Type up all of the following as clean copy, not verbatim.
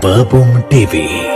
Verbum TV.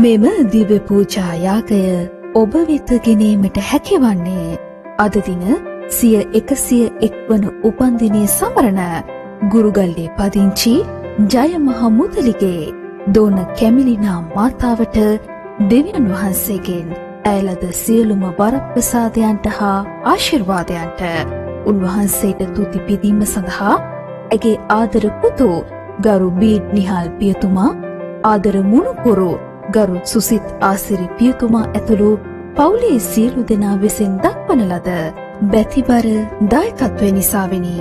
මෙම දිව්‍ය පූජා යාගය ඔබ වෙත ගෙනීමට හැකිවන්නේ අද දින සිය 101 වන උපන්දිනය සමරන ගුරුගල්ලේ පදිංචි ජය මහ මුදලිගේ දෝන කැමිලිනා මාතාවට දෙවියන් වහන්සේගෙන් ඇයලද සියලුම වරප්‍රසාදයන්ට හා ආශිර්වාදයන්ට උන්වහන්සේට තුති පිදීම සඳහා ඇගේ ආදර පුතු ගරු බීඩ් නිහාල් පියතුමා ආදර මුණුපුරු ගරු සුසිත් ආසිරි පියතුමා ඇතුළු පවුලේ සියලු දෙනා විසින් දක්වන ලද බැතිබර දායකත්වය නිසාවෙනි.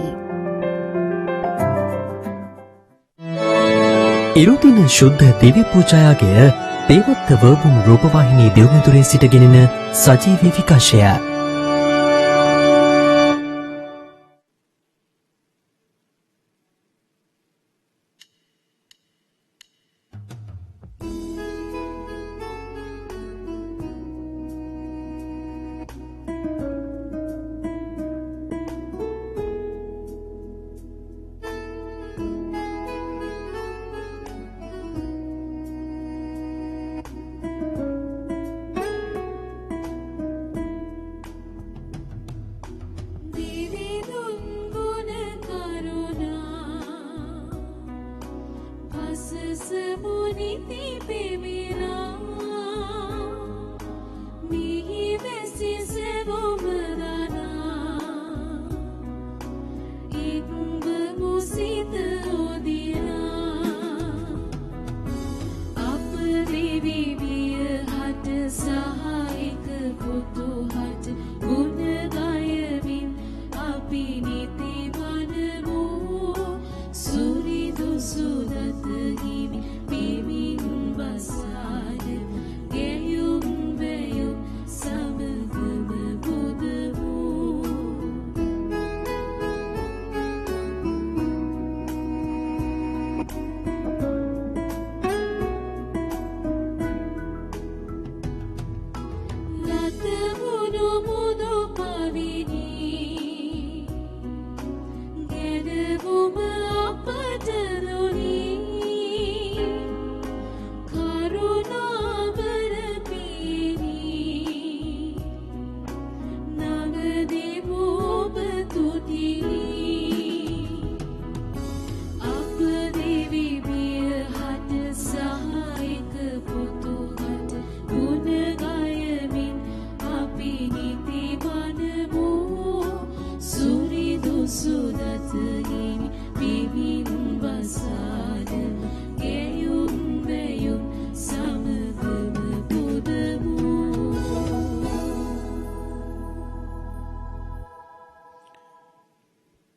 ඉරුදින ශුද්ධ දිව්‍ය පූජායාගය දේවත්ත වර්බුම් රූපවාහිනී දියුමැදුරේ සිටගෙනෙන සජීවී විකාශය.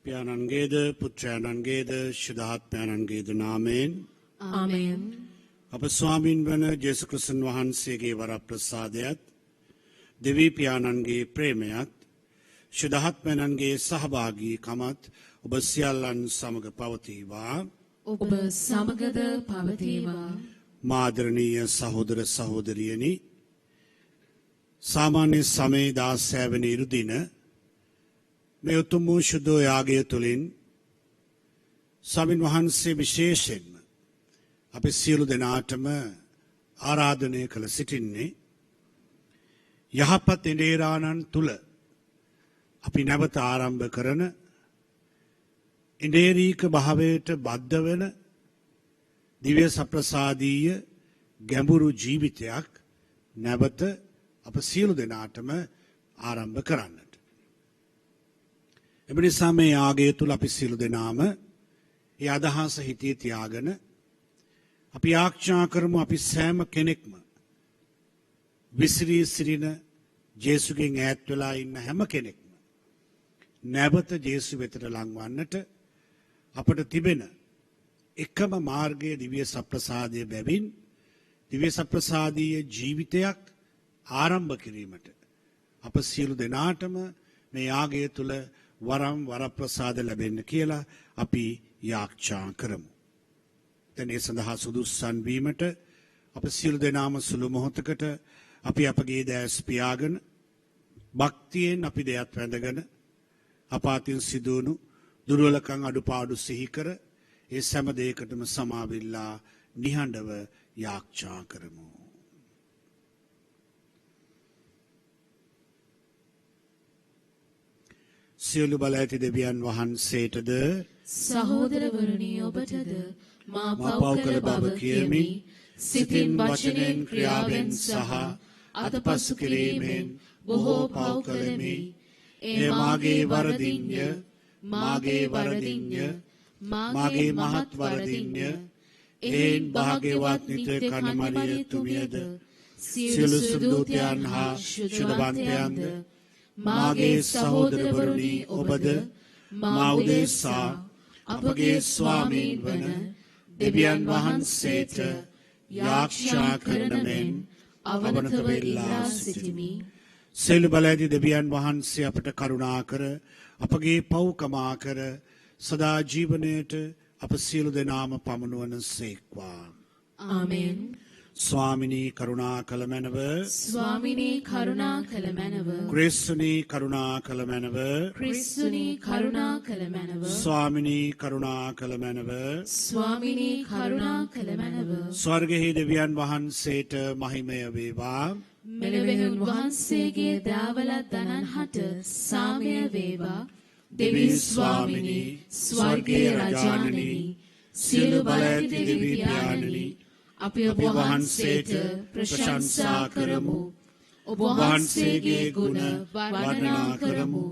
පියාණන්ගේද පුත්‍රයාණන්ගේද ශුද්ධාත්මයන්ගේද නාමයෙන් ආමේන්. අප ස්වාමීන් වන ජේසුස් ක්‍රිස්තුන් වහන්සේගේ වරප්‍රසාදයත් දෙවී පියාණන්ගේ ප්‍රේමයත් ශුද්ධාත්මයන්ගේ සහභාගීකමත් ඔබ සියල්ලන් සමග පවතිවා. ඔබ සමගද පවතිවා. මාදරණීය සහෝදර සහෝදරියනි, සාමාන්‍ය සමේ 16 වෙනි ඉරුදින මේ උතුම් වූ ශුද්ධ යාගය තුළින් ස්වාමීන් වහන්සේ විශේෂයෙන්ම අපි සියලු දෙනාටම ආරාධනය කළ සිටින්නේ යහපත් ඉන්ද්‍රියාණන් තුල අපි නැවත ආරම්භ කරන ඉන්ද්‍රියීක භාවයට බද්ධ වෙන දිව්‍ය සප්‍රසාදීය ගැඹුරු ජීවිතයක් නැවත අප සියලු දෙනාටම ආරම්භ කරන්නට. එම නිසා මේ යාගය තුල අපි සියලු දෙනාම ඒ අදහස හිතේ තියාගෙන අපි ආඥා කරමු අපි සෑම කෙනෙක්ම විසිරී සිටින ජේසුගෙන් ඈත් වෙලා ඉන්න හැම කෙනෙක්ම නැවත ජේසු වෙතට ලංවන්නට අපට තිබෙන එකම මාර්ගය දිව්‍ය සප්‍රසාදය බැවින් දිව්‍ය සප්‍රසාදීය ජීවිතයක් ආරම්භ කිරීමට අප සියලු දෙනාටම මේ යාගය තුල වරම් වරප්‍රසාද ලැබෙන්න කියලා අපි යාඥා කරමු. දැන් ඒ සඳහා සුදුස්සන් වීමට අප සියලු දෙනාම සුළු මොහොතකට අපි අපගේ දැස් පියාගෙන භක්තියෙන් අපි දෙයත් වැඳගෙන අප අතින් සිදුවුණු දුර්වලකම් අඩුපාඩු සිහි කර ඒ සෑම දෙයකටම සමාවිල්ලා නිහඬව යාඥා කරමු. සියලු බල ඇති දෙවියන් වහන්සේටද සහෝදරවරුනි ඔබටද මා පව් කළ බව කියමි. සිතින් වචනෙන් ක්‍රියාවෙන් සහ අතපසු කිරීමෙන් බොහෝ පව් කළෙමි. ඒ මාගේ වරදින්ය, මාගේ වරදින්ය, මාගේ මහත් වරදින්ය. එයින් භාග්‍යවත් නිත්‍ය කණමරිය තුමියද සියලු සුදූතයන් හා ශුද්ධවන්තයන්ද මාගේ සහෝදරවරුනි ඔබද මා උදෙසා අපගේ ස්වාමීන් වන දෙවියන් වහන්සේට යාඥා කරන මෙන් අවනත වෙලා සිටිමි. සියලු බලයදී දෙවියන් වහන්සේ අපට කරුණා කර අපගේ පව්කමා කර සදා ජීවනයේට අප සියලු දෙනාම පමුණුවන සේක්වා. ආමෙන්. ස්වාමිනී කරුණා කළ මැනව, ස්වාමිනී කරුණා කළ මැනව, ක්‍රිස්තුනී කරුණා කළ මැනව, ක්‍රිස්තුනී කරුණා කළ මැනව, ස්වාමිනී කරුණා කළ මැනව, ස්වාමිනී කරුණා කළ මැනව. ස්වර්ගයේ දෙවියන් වහන්සේට මහිමය වේවා. මෙලොවෙහි වහන්සේගේ දාවලත් දනන්හට සාමය වේවා. දෙවි ස්වාමිනී, ස්වර්ගයේ රජාණනී, සියලු බල ඇති දෙවි පියාණනි, අපි ඔබ වහන්සේට ප්‍රශංසා කරමු. ඔබ වහන්සේගේ ගුණ වර්ණනා කරමු.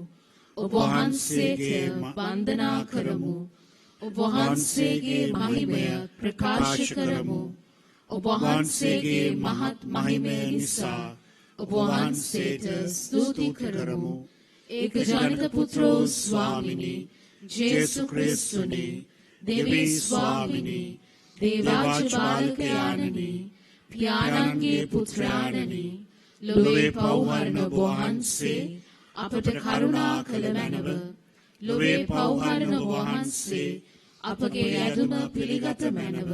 ඔබ වහන්සේගේ වන්දනා කරමු. ඔබ වහන්සේගේ මහිමය ප්‍රකාශ කරමු. ඔබ වහන්සේගේ මහත් මහිමය නිසා ඔබ වහන්සේට ස්තුති කරමු. ඒක ජනිත පුත්‍රෝ ස්වාමිනී, ජේසු ක්‍රිස්තුනි, දෙවි ස්වාමිනී, දේවාච බාලකයාණනි, පියාණන්ගේ පුත්‍රයාණනි, ලොවේ පව්හරන ඔබ වහන්සේ අපට කරුණා කළ මැනව. ලොවේ පව්හරන ඔබ වහන්සේ අපගේ ඇදුම පිළිගත මැනව.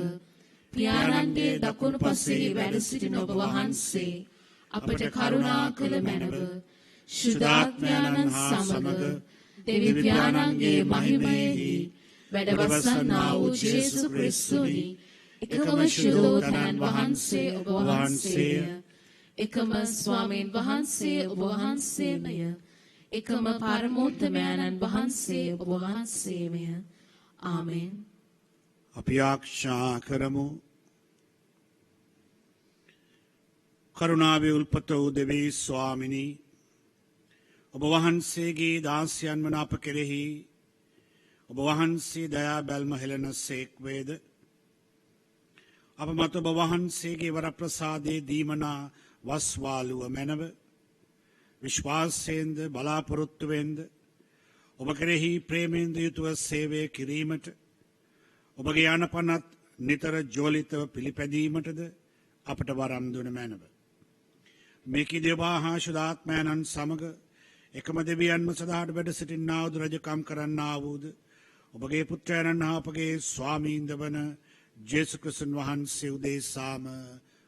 පියාණන්ගේ දකුණු පසේ වැඩ සිටින ඔබ වහන්සේ අපට කරුණා කළ මැනව. ශුද්ධාත්මයන්න් සමග දෙවි පියාණන්ගේ මහිමයෙහි වැඩවසන්නා වූ ජේසු ක්‍රිස්තුනි, එකම ශිලෝතනන් වහන්සේ ඔබ වහන්සේය. එකම ස්වාමීන් වහන්සේ ඔබ වහන්සේමය. එකම පරමෝත්තමයන්න් වහන්සේ ඔබ වහන්සේමය. ආමෙන්. අපි ආඥා කරමු. කරුණාවේ උල්පත වූ දෙවි ස්වාමිනී, ඔබ වහන්සේගේ දාසයන් වන අප කෙරෙහි ඔබ වහන්සේ දයා බැල්ම හෙළන සේක් වේද. අප මත ඔබ වහන්සේගේ වරප්‍රසාදයේ දීමනා වස්වාලුව මැනව. විශ්වාසයෙන්ද බලාපොරොත්තුවෙන්ද ඔබ කෙරෙහි ප්‍රේමයෙන්ද යුතුව සේවය කිරීමට, ඔබගේ අනපනත් නිතර ජෝලිතව පිළිපැදීමටද අපට වරම් දුන මැනව. මේකී දේවා හා ශුද්ධාත්මයන්න් සමග එකම දෙවියන්ම සදාට වැඩ සිටින්නා වූ රජකම් කරන්නා වූද ඔබගේ පුත්‍රයන්න් හා අපගේ ස්වාමීන්ද වන ජේසු ක්‍රිස්තුන් වහන්සේ උදෙසාම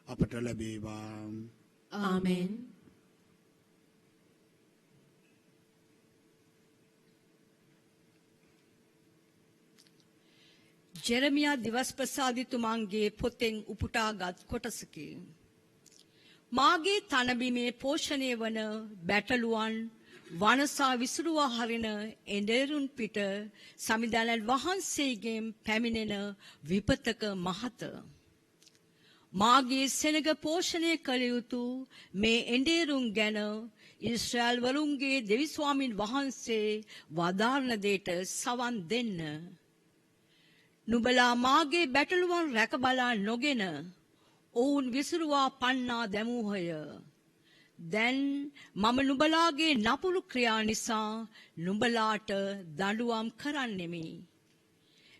අපට ලැබේවා. ආමෙන්. ජෙරමියා දිවස් ප්‍රසාදිතුමන්ගේ පොතෙන් උපුටාගත් කොටසකි. මාගේ තනබිමේ පෝෂණය වන බැටළුවන් වනසා විසුරුවා හරින එඬරුන් පිට සමිඳානන් වහන්සේගෙන් පැමිණෙන විපතක මහත. මාගේ සෙනග පෝෂණය කළ යුතු මේ එඬේරුන් ගැන ඊශ්‍රායල් වරුන්ගේ දෙවි ස්වාමින් වහන්සේ වදාරන දෙයට සවන් දෙන්න. නුඹලා මාගේ බැටළුවන් රැක බලා නොගෙන ඔවුන් විසිරුවා පන්නා දැමූහය. දැන් මම නුඹලාගේ නපුරු ක්‍රියා නිසා නුඹලාට දඬුවම් කරන්නෙමි.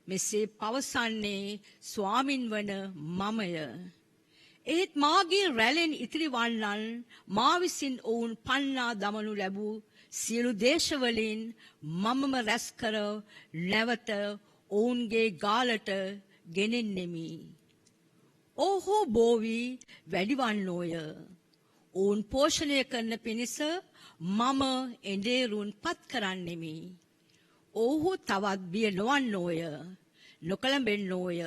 මෙසේ පවසන්නේ ස්වාමින් වන මමය. ඒත් මාගේ රැළෙන් ඉතිරි වන්නන් මා විසින් ඔවුන් පන්නා දමනු ලැබූ සියලු දේශවලින් මමම රැස් කර නැවත ඔවුන්ගේ ගාලට ගෙනෙන්නෙමි. ඔහු බෝවි වැඩිවන්නෝය. ඔවුන් පෝෂණය කරන පිණිස මම එඬේරුන් පත් කරන්නෙමි. ඔහු තවත් බිය නොවන්නෝය, නොකලඹෙන්නෝය.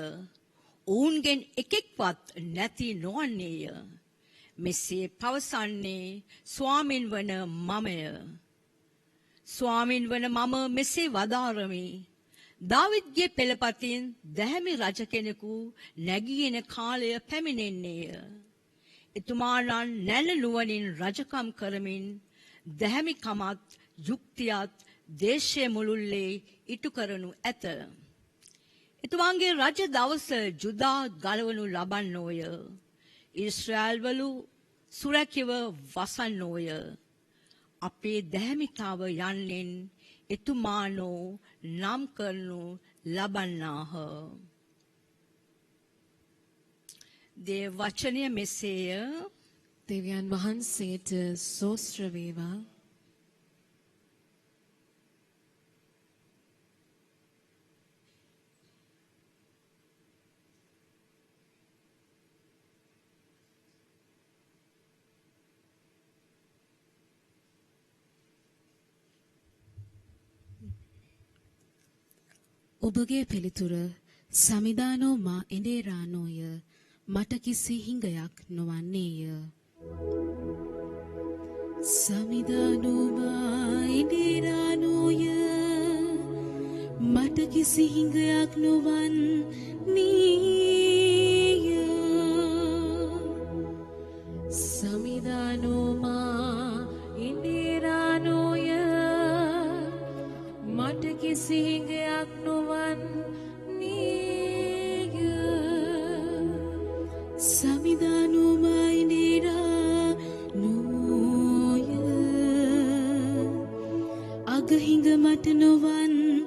ඔවුන්ගෙන් එකෙක්වත් නැති නොවන්නේය. මෙසේ පවසන්නේ ස්වාමින් වන මමය. ස්වාමින් වන මම මෙසේ වදාරමි. දාවිද්ගේ පෙළපතින් දැහැමි රජ කෙනෙකු නැගී එන කාලය පැමිණෙන්නේය. එතුමාණන් නැල නුවණින් රජකම් කරමින් දැහැමිකමත් යුක්තියත් දේශය මුළුල්ලේ ඉටු කරනු ඇත. එතුමාගේ රජ දවස ජුදා ගලවනු ලබන්නෝය. ඊශ්‍රායල්වලු සුරැකිව වසන්නෝය. අපේ දැහැමිතාව යන්නෙන් එතුමානෝ නම් කරනු ලබන්නාහ. දේ වචනය මෙසේය. දෙවියන් වහන්සේට සෝස්ත්‍ර වේවා. ඔබගේ පිළිතුර සමිදානෝ මා එඬේරානෝය මට කිසි හිඟයක් නොවන්නේය. සමිදානෝ මා එඬේරානෝය මට කිසි හිඟයක් නොවන්නේය. සමිදානෝ මා එඬේරානෝය මට කිසි හිඟයක් නොවන්නේය. සමිදානෝ මා එඬේරානෝය අගහිඟ මට නොවන්නේය.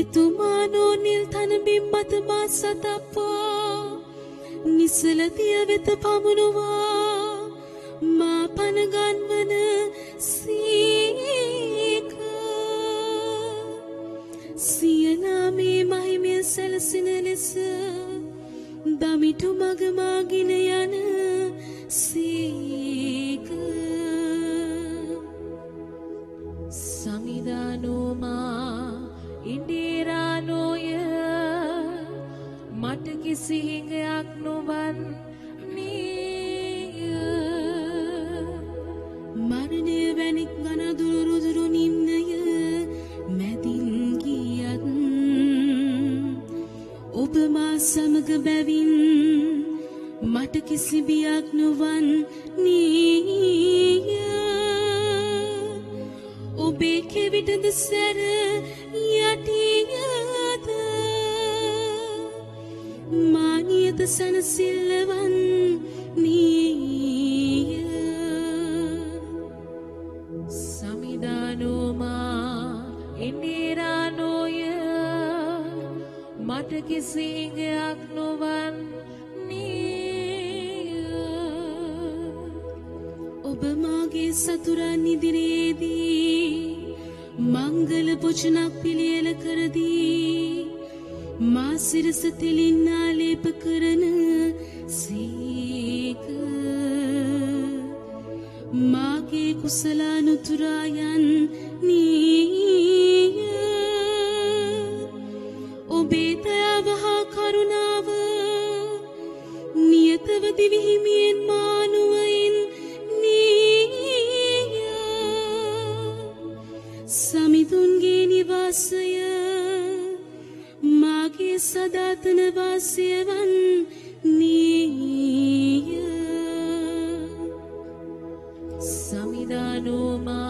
එතුමානෝ නිල් තනබිම් මත මා සතප්පා නිසලතිය වෙත පමුණුවා මා පනගන්වන සීක. සියනාමේ මහිමය සැලසින ලෙස දමිටු මගමාගෙන යන සීක. සමිදානෝ මා එඬේරානෝය මට කිසි හිඟයක් නොවන්නේය. මරණය වැනි ගනදුරු රුදුරු නිම්නය මැදින් ගියත් ඔබ මා සමග බැවින් මට කිසි බියක් නොවන්නේය. ඔබේ කෙවිටද සැර යටියද මා නියත සැනසිල්ලවන්නේය. සමිදානෝ මා එඬේරානෝය මට කිසි හිඟයක් නොවන්නේය. ඔබ මාගේ සතුරන් ඉදිරියේදී මංගල භෝජනක් පිළියෙල කරදී මා සිරස තෙලින් ආලේප කරන සීක. මාගේ කුසලානුතුරා යන්නේය. ඔබේ දයාව හා කරුණාව නියතව දිවිහිමියෙන් මානුවයින් නීය. සමිඳුන්ගේ නිවාසය මාගේ සාතන වාසියවන් නීය සමිදානෝමා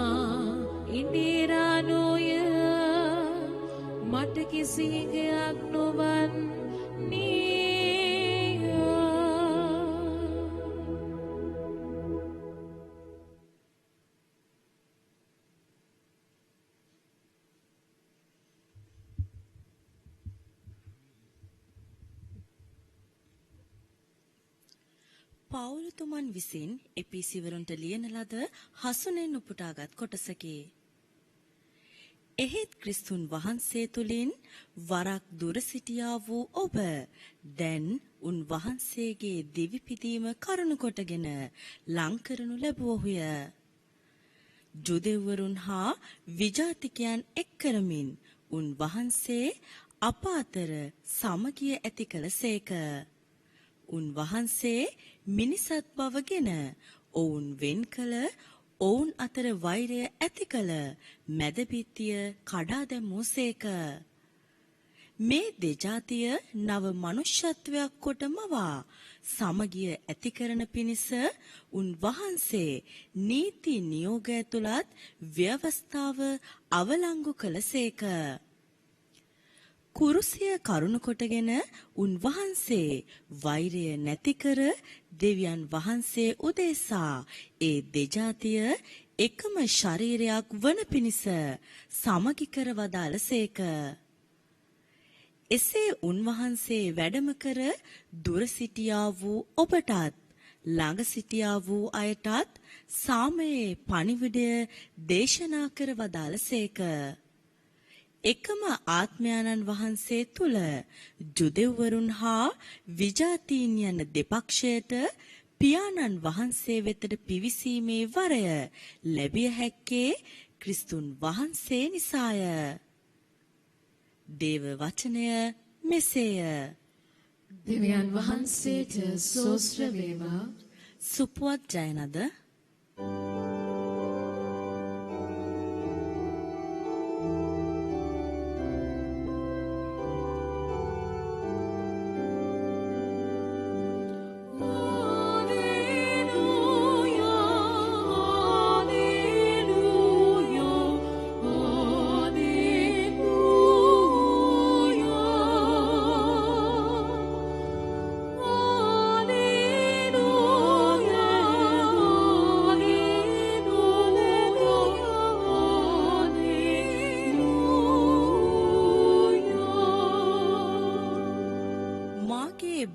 ඉන්දිරානෝය මට කිසිගයක් නොවන් පවුලතුමන් විසින් එපිසිවරුන්ට ලියන ලද හසුනෙන් උපුටාගත් කොටසකි. එහෙත් ක්‍රිස්තුන් වහන්සේ තුලින් වරක් දුර සිටියා වූ ඔබ දැන් උන්වහන්සේගේ දිවි පිදීම කරුණු කොටගෙන ලං කරනු ලැබුවහුය. ජුදෙව්වරුන් හා විජාතිකයන් එක් කරමින් උන්වහන්සේ අප අතර සමගිය ඇති කළසේක. උන්වහන්සේ මිනිසත් බවගෙන ඔවුන් වෙන් කළ ඔවුන් අතර වෛරය ඇති කළ මැදපිත්තිය කඩා දැමූසේක. මේ දෙජාතිය නව මනුෂ්‍යත්වයක් කොට මවා සමගිය ඇති කරන පිණිස උන්වහන්සේ නීති නියෝගය තුලත් ව්‍යවස්ථාව අවලංගු කළසේක. කුරුසිය කරුණු කොටගෙන උන්වහන්සේ වෛරය නැති කර දෙවියන් වහන්සේ උදෙසා ඒ දෙජාතිය එකම ශරීරයක් වන පිණිස සමගි කර වදාළසේක. එසේ උන්වහන්සේ වැඩම කර දුර සිටියා වූ ඔබටත් ළඟ සිටියා වූ අයටත් සාමයේ පණිවිඩය දේශනා කර වදාළසේක. එකම ආත්මයන්න් වහන්සේ තුල ජුදෙව්වරුන් හා විජාතීන් යන දෙපක්ෂයට පියාණන් වහන්සේ වෙතට පිවිසීමේ වරය ලැබිය හැක්කේ ක්‍රිස්තුන් වහන්සේ නිසාය. දේව වචනය මෙසේය. දෙවියන් වහන්සේට සෝස්ත්‍ර වේවා. සුපුවත් ජයනද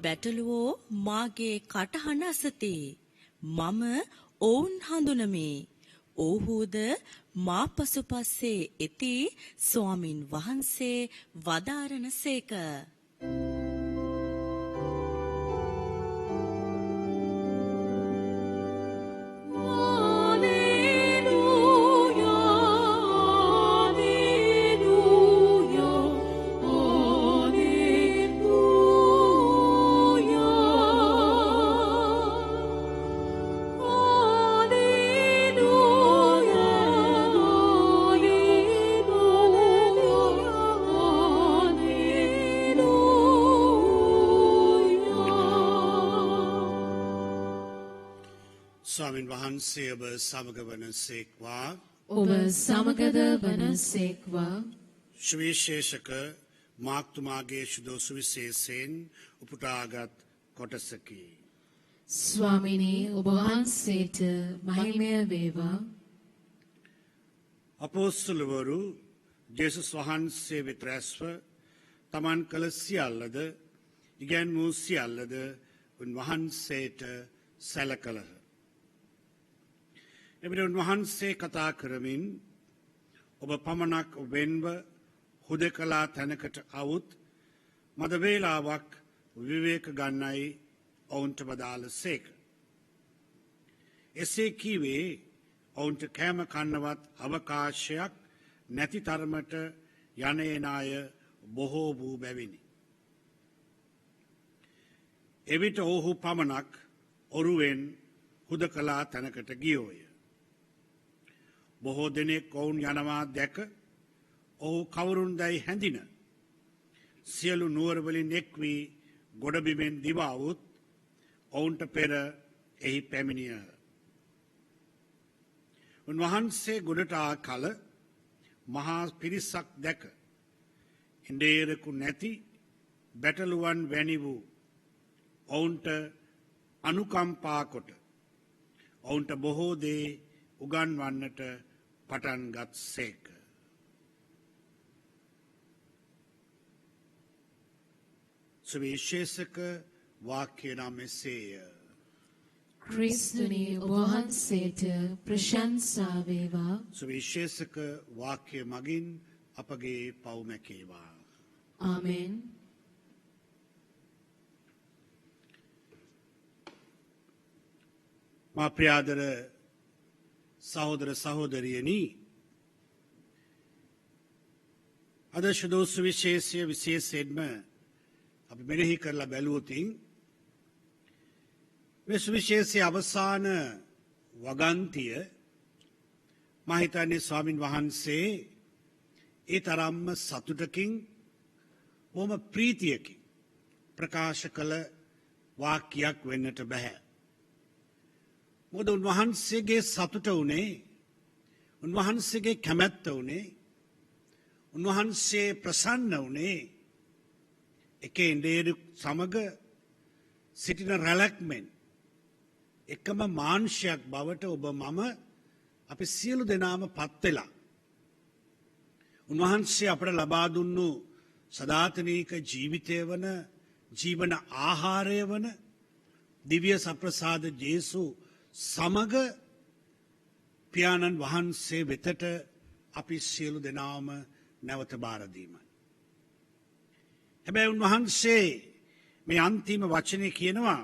බැටළුවෝ මාගේ කටහඬ අසති. මම ඔවුන් හඳුනමි. ඔව්හුද මා පසුපස්සේ එති ස්වාමින් වහන්සේ වදාරනසේක. ස්වාමින් වහන්සේ ඔබ සමග වනසේක්වා. ඔබ සමගද වනසේක්වා. සුවිශේෂක මාක්තුමාගේ ශුද්ධ සුවිශේෂයෙන් උපුටාගත් කොටසකි. ස්වාමිනී ඔබ වහන්සේට මහිමය වේවා. අපොස්තලවරු ජේසුස් වහන්සේ වෙත රැස්ව තමන් කළ සියල්ලද ඉගැන්වූ සියල්ලද උන්වහන්සේට සැලකළහ. එවිට උන්වහන්සේ කතා කරමින් ඔබ පමණක් වෙන්ව හුදකලා තැනකට අවුත් මද වේලාවක් විවේක ගන්නයි ඔවුන්ට වදාළ සේක. එසේ කීවේ ඔවුන්ට කෑම කන්නවත් අවකාශයක් නැති තරමට යනේනාය බොහෝ වූ බැවිනි. එවිට ඔහු පමණක් ඔරුවෙන් හුදකලා තැනකට ගියෝය. බොහෝ දෙනෙක් ඔවුන් යනවා දැක ඔහු කවුරුන් දැයි හැඳින සියලු නුවරවලින් එක් වී ගොඩබිමෙන් දිවාවුත් ඔවුන්ට පෙර එහි පැමිණිය. උන්වහන්සේ ගොඩට ආ කල මහා පිරිසක් දැක ඉන්දේරකු නැති බැටළුවන් වැනි වූ ඔවුන්ට අනුකම්පා කොට ඔවුන්ට බොහෝ දේ උගන්වන්නට පටන්ගත් සේක. සුවිශේෂක වාක්‍ය නම් එසේය. ක්‍රිස්තුනි ඔබ වහන්සේට ප්‍රශංසා වේවා. සුවිශේෂක වාක්‍ය මගින් අපගේ පව් මැකේවා. ආමෙන්. මා ප්‍රියාදර සහෝදර සහෝදරියනි, අද ශුදෝ සුවිශේෂය විශේෂයෙන්ම අපි මෙනෙහි කරලා බැලුවොතින් මේ සුවිශේෂය අවසාන වගන්තිය මා හිතන්නේ ස්වාමින් වහන්සේ ඒ තරම්ම සතුටකින් බොහොම ප්‍රීතියකින් ප්‍රකාශ කළ වාක්‍යයක් වෙන්නට බෑ. මොකද උන්වහන්සේගේ සතුට වුණේ, උන්වහන්සේගේ කැමැත්ත වුණේ, උන්වහන්සේ ප්‍රසන්න වුණේ එක ඉන්දේරු සමග සිටින රැලැක්මෙන් එකම මාංශයක් බවට ඔබ මම අපි සියලු දෙනාම පත්වෙලා. උන්වහන්සේ අපට ලබා දුන්නු සදාතනීක ජීවිතය වන, ජීවන ආහාරය වන දිව්‍ය සප්‍රසාද ජේසු සමග පියාණන් වහන්සේ වෙතට අපි සියලු දෙනාම නැවත බාරදීමයි. හැබැයි උන්වහන්සේ මේ අන්තිම වචනය කියනවා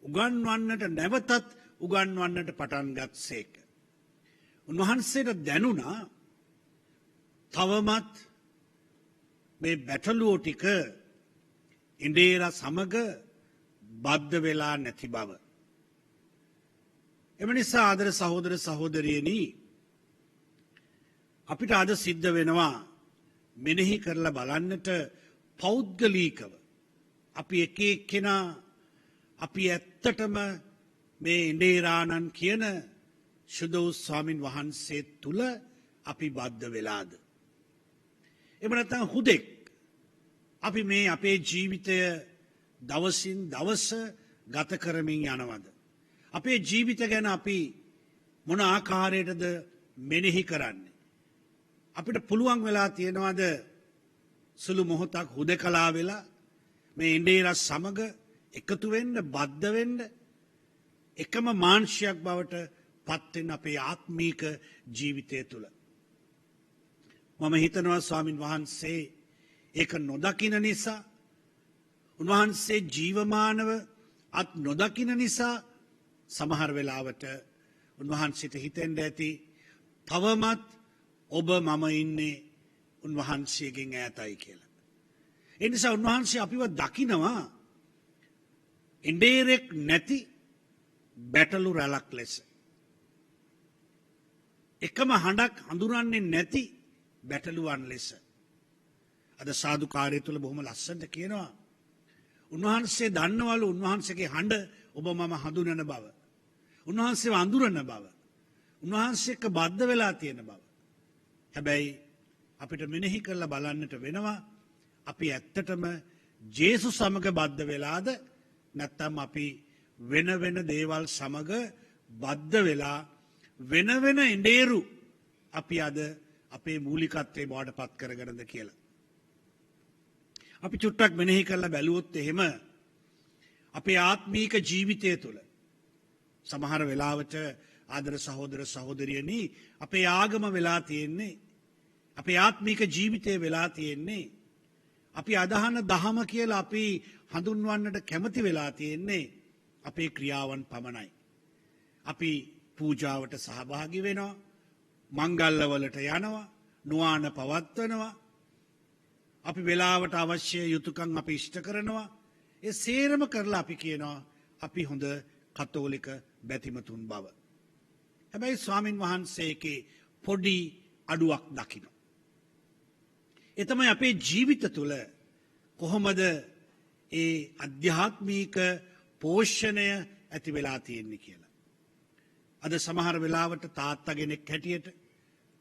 උගන්වන්නට නැවතත් උගන්වන්නට පටන්ගත් සේක. උන්වහන්සේට දැනුණා තවමත් මේ බැටලුවෝ ටික ඉන්දේර සමග බද්ධ වෙලා නැති බව. එම නිසා ආදර සහෝදර සහෝදරියනි, අපිට අද සිද්ධ වෙනවා මෙනෙහි කරලා බලන්නට පෞද්ගලීකව අපි එක එක්කෙනා අපි ඇත්තටම මේ ඉන්දේරාණන් කියන ශුද්ධ ස්වාමින් වහන්සේ තුල අපි බද්ධ වෙලාද? එහෙම නැත්නම් හුදෙක් අපි මේ අපේ ජීවිතය දවසින් දවස ගත කරමින් යනවද? අපේ ජීවිත ගැන අපි මොන ආකාරයටද මෙනෙහි කරන්නේ? අපිට පුළුවන් වෙලා තියෙනවද සුළු මොහොතක් හුදකලා වෙලා මේ ඉන්දේරා සමග එකතු වෙන්න, බද්ධ වෙන්න, එකම මාංශයක් බවට පත් වෙන අපේ ආත්මීක ජීවිතය තුළ? මම හිතනවා ස්වාමින් වහන්සේ ඒක නොදකින නිසා, උන්වහන්සේ ජීවමානව අත් නොදකින නිසා සමහර වෙලාවට උන්වහන්සේට හිතෙන්න ඇති තවමත් ඔබ මම ඉන්නේ උන්වහන්සේගෙන් ඈතයි කියලා. ඒ නිසා උන්වහන්සේ අපිව දකිනවා ඉන්දේරෙක් නැති බැටළු රැලක් ලෙස. එකම හඬක් හඳුනන්නේ නැති බැටළුවන් ලෙස. අද සාදුකාරය තුළ බොහොම ලස්සනට කියනවා උන්වහන්සේ දන්නවලු උන්වහන්සේගේ හඬ ඔබ මම හඳුනන බව. උන්වහන්සේව අඳුරන බව. උන්වහන්සේ එක්ක බද්ධ වෙලා තියෙන බව. හැබැයි අපිට මෙනෙහි කරලා බලන්නට වෙනවා අපි ඇත්තටම ජේසු සමග බද්ධ වෙලාද නැත්නම් අපි වෙන වෙන දේවල් සමග බද්ධ වෙලා වෙන වෙන ඉන්දේරු අපි අද අපේ මූලිකත්වයේ බවට පත් කරගන්නද කියලා. අපි චුට්ටක් මෙනෙහි කරලා බැලුවොත් එහෙම අපේ ආත්මීක ජීවිතය තුළ සමහර වෙලාවට ආදර සහෝදර සහෝදරියනි අපේ ආගම වෙලා තියෙන්නේ, අපේ ආත්මීක ජීවිතය වෙලා තියෙන්නේ, අපි අදහන දහම කියලා අපි හඳුන්වන්නට කැමති වෙලා තියෙන්නේ අපේ ක්‍රියාවන් පමණයි. අපි පූජාවට සහභාගී වෙනවා, මංගල්‍යවලට යනවා, නුවාන පවත්වනවා, අපි වෙලාවට අවශ්‍ය යුතුයකම් අපි ඉෂ්ට කරනවා. ඒ සේරම කරලා අපි කියනවා අපි හොඳ කතෝලික බැතිමතුන් බව. හැබැයි ස්වාමින් වහන්සේගේ පොඩි අඩුවක් දකිනවා. ඒ තමයි අපේ ජීවිත තුළ කොහොමද ඒ අධ්‍යාත්මික පෝෂණය ඇති වෙලා තියෙන්නේ කියලා. අද සමහර වෙලාවට තාත්තා කෙනෙක් හැටියට,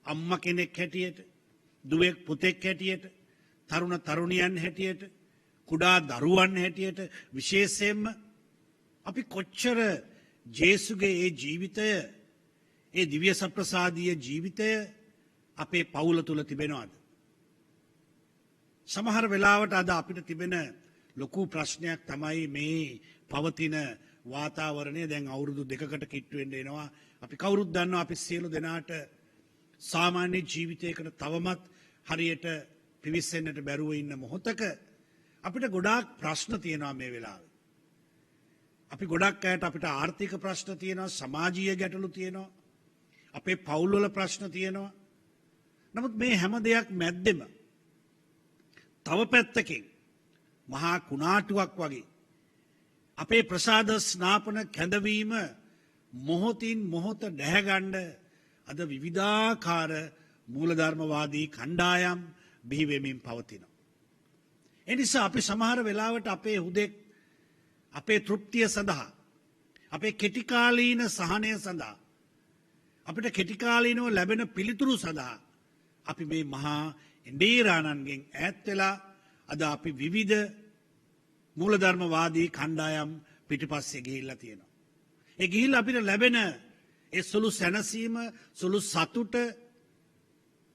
අම්මා කෙනෙක් හැටියට, දුවෙක් පුතෙක් හැටියට, තරුණ තරුණියන් හැටියට, කුඩා දරුවන් හැටියට විශේෂයෙන්ම අපි කොච්චර ජේසුගේ ඒ ජීවිතය, ඒ දිව්‍ය සප්‍රසාදීය ජීවිතය අපේ පවුල තුල තිබෙනවද? සමහර වෙලාවට අද අපිට තිබෙන ලොකු ප්‍රශ්නයක් තමයි මේ පවතින වාතාවරණය. දැන් අවුරුදු 2කට කිට්ටු වෙන්න එනවා. අපි කවුරුත් දන්නවා අපි සියලු දෙනාට සාමාන්‍ය ජීවිතයකට තවමත් හරියට පිවිසෙන්නට බැරුව ඉන්න මොහොතක අපිට ගොඩාක් ප්‍රශ්න තියෙනවා මේ වෙලාවේ. අපි ගොඩක් අයට අපිට ආර්ථික ප්‍රශ්න තියෙනවා, සමාජීය ගැටලු තියෙනවා, අපේ පවුල්වල ප්‍රශ්න තියෙනවා. නමුත් මේ හැම දෙයක් මැද්දෙම තව පැත්තකින් මහා කුණාටුවක් වගේ අපේ ප්‍රසාද ස්නාපන කැඳවීම මොහොතින් මොහොත ඩැහැගණ්ඩ අද විවිධාකාර මූලධර්මවාදී කණ්ඩායම් බිහිවෙමින් පවතිනවා. එනිසා අපි සමහර වෙලාවට අපේ හුදෙක් අපේ තෘප්තිය සඳහා, අපේ කෙටිකාලීන සහනය සඳහා, අපිට කෙටිකාලීනව ලැබෙන පිළිතුරු සඳහා අපි මේ මහා එන්ඩේරාණන්ගෙන් ඈත් වෙලා අද අපි විවිධ මූලධර්මවාදී කණ්ඩායම් පිටිපස්සේ ගිහිල්ලා තියෙනවා. ඒ ගිහිල්ලා අපිට ලැබෙන ඒ සුළු සැනසීම, සුළු සතුට,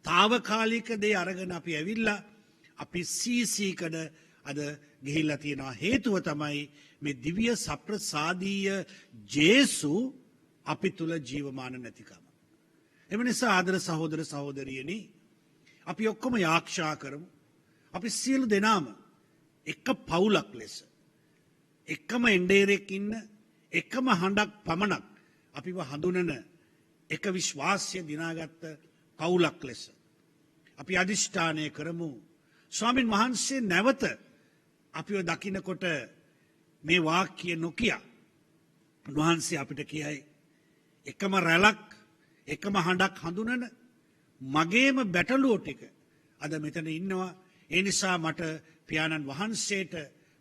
తాවකාලික දේ අරගෙන අපි ඇවිල්ලා අපි සීසීකඩ අද ගිහිල්ලා තියෙනවා. හේතුව තමයි මේ දිව්‍ය සප්‍රසාදීය ජේසු අපි තුල ජීවමාන නැතිකම. එම නිසා ආදර සහෝදර සහෝදරියනි, අපි ඔක්කොම යාක්ෂා කරමු. අපි සියලු දෙනාම එක පවුලක් ලෙස, එකම එන්ඩේරෙක් ඉන්න, එකම හඬක් පමණක් අපිව හඳුනන එක විශ්වාසය දිනාගත්ත පවුලක් ලෙස අපි අධිෂ්ඨානය කරමු. ස්වාමින් වහන්සේ නැවත අපිව දකින්නකොට මේ වාක්‍ය නොකිය උන්වහන්සේ අපිට කියයි, එකම රැලක්, එකම හඬක් හඳුනන මගේම බැටළුවෝ ටික අද මෙතන ඉන්නවා. ඒ නිසා මට පියාණන් වහන්සේට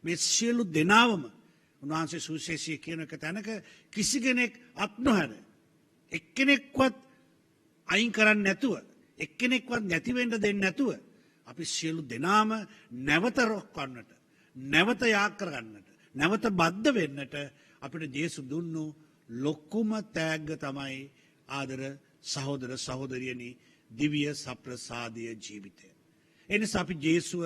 මේ සියලු දෙනාවම උන්වහන්සේ සුවිශේෂී කියන එක තැනක කිසි කෙනෙක් අත් නොහැර, එක්කෙනෙක්වත් අයින් කරන්න නැතුව, එක්කෙනෙක්වත් නැති වෙන්න දෙන්නේ නැතුව අපි සියලු දෙනාම නැවත රොක්වන්නට, නැවත යාග කරගන්නට, නැවත බද්ධ වෙන්නට අපිට ජේසු දුන්නු ලොකුම තෑග්ග තමයි ආදර සහෝදර සහෝදරියනි දිව්‍ය සප්‍රසාදීය ජීවිතය. එනිසා අපි ජේසුව